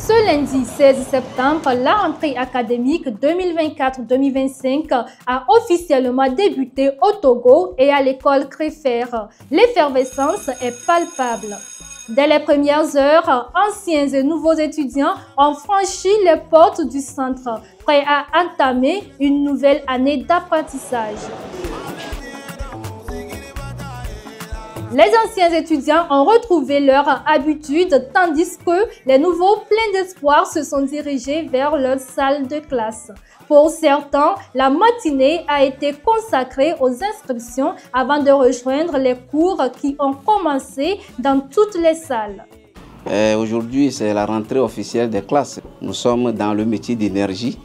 Ce lundi 16 septembre, la rentrée académique 2024-2025 a officiellement débuté au Togo et à l'école Créfer. L'effervescence est palpable. Dès les premières heures, anciens et nouveaux étudiants ont franchi les portes du centre, prêts à entamer une nouvelle année d'apprentissage. Les anciens étudiants ont retrouvé leur habitude, tandis que les nouveaux pleins d'espoir se sont dirigés vers leur salle de classe. Pour certains, la matinée a été consacrée aux inscriptions avant de rejoindre les cours qui ont commencé dans toutes les salles. Aujourd'hui, c'est la rentrée officielle des classes. Nous sommes dans le métier d'énergie,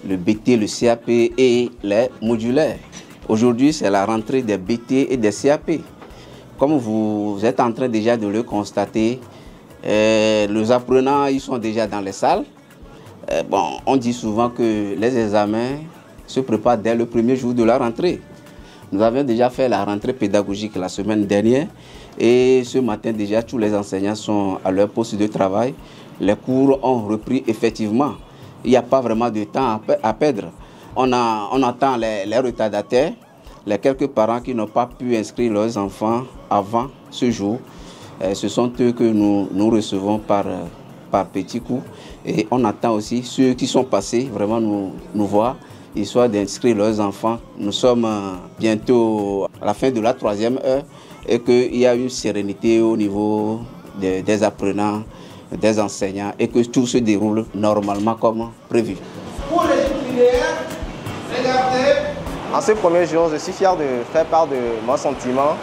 le BT, le CAP et les modulaires. Aujourd'hui, c'est la rentrée des BT et des CAP. Comme vous êtes en train déjà de le constater, les apprenants ils sont déjà dans les salles. On dit souvent que les examens se préparent dès le premier jour de la rentrée. Nous avions déjà fait la rentrée pédagogique la semaine dernière et ce matin déjà tous les enseignants sont à leur poste de travail. Les cours ont repris effectivement. Il n'y a pas vraiment de temps à perdre. On attend les retardataires. Les quelques parents qui n'ont pas pu inscrire leurs enfants avant ce jour, ce sont eux que nous recevons par petits coups. Et on attend aussi ceux qui sont passés vraiment nous voir, histoire d'inscrire leurs enfants. Nous sommes bientôt à la fin de la 3e heure et qu'il y a une sérénité au niveau des apprenants, des enseignants et que tout se déroule normalement comme prévu. Pour les jubilaires, regardez. En ce premier jour, je suis fier de faire part de mon sentiment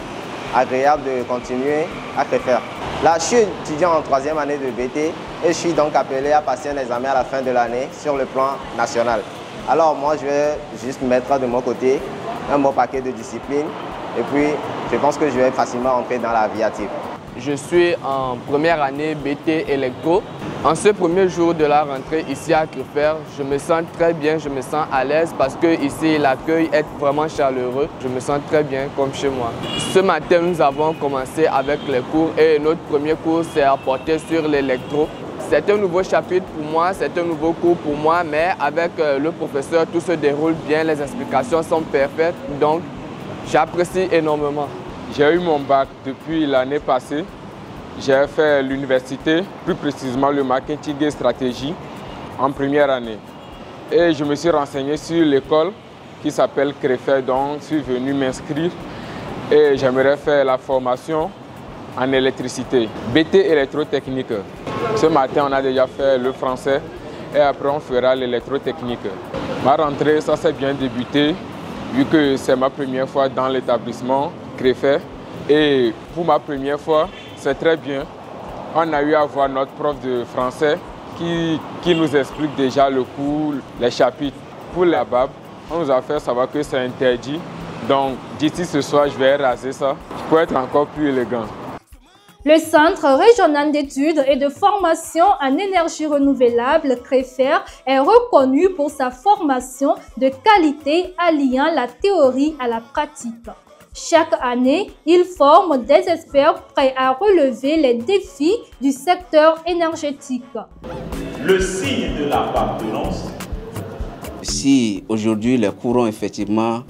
agréable de continuer à faire. Là, je suis étudiant en 3e année de BT et je suis donc appelé à passer un examen à la fin de l'année sur le plan national. Alors moi, je vais juste mettre de mon côté un bon paquet de disciplines et puis je pense que je vais facilement entrer dans la vie active. Je suis en première année BT électro. En ce premier jour de la rentrée ici à Créfer, je me sens très bien, je me sens à l'aise parce que ici l'accueil est vraiment chaleureux. Je me sens très bien comme chez moi. Ce matin, nous avons commencé avec les cours et notre premier cours s'est porté sur l'électro. C'est un nouveau chapitre pour moi, c'est un nouveau cours pour moi, mais avec le professeur, tout se déroule bien, les explications sont parfaites, donc j'apprécie énormément. J'ai eu mon bac depuis l'année passée. J'ai fait l'université, plus précisément le marketing et stratégie, en première année. Et je me suis renseigné sur l'école qui s'appelle Créfer, donc je suis venu m'inscrire et j'aimerais faire la formation en électricité, BT électrotechnique. Ce matin, on a déjà fait le français et après on fera l'électrotechnique. Ma rentrée, ça s'est bien débuté, vu que c'est ma première fois dans l'établissement Créfer. Et pour ma première fois, c'est très bien. On a eu à voir notre prof de français qui nous explique déjà le cours, les chapitres. Pour la barbe, on nous a fait savoir que c'est interdit. Donc d'ici ce soir, je vais raser ça pour être encore plus élégant. Le Centre régional d'études et de formation en énergie renouvelable, Créfer, est reconnu pour sa formation de qualité alliant la théorie à la pratique. Chaque année, il forme des experts prêts à relever les défis du secteur énergétique. Le signe de l'appartenance. Si aujourd'hui les cours ont effectivement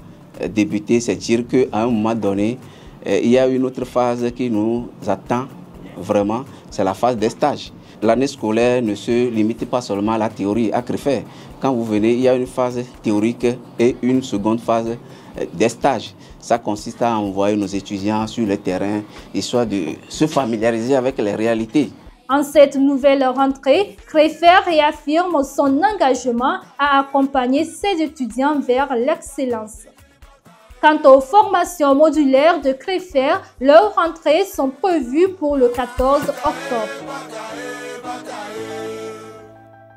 débuté, c'est dire qu'à un moment donné, il y a une autre phase qui nous attend vraiment, c'est la phase des stages. L'année scolaire ne se limite pas seulement à la théorie, à Créfer. Quand vous venez, il y a une phase théorique et une seconde phase des stages. Ça consiste à envoyer nos étudiants sur le terrain, histoire de se familiariser avec les réalités. En cette nouvelle rentrée, Créfer réaffirme son engagement à accompagner ses étudiants vers l'excellence. Quant aux formations modulaires de Créfer, leurs rentrées sont prévues pour le 14 octobre.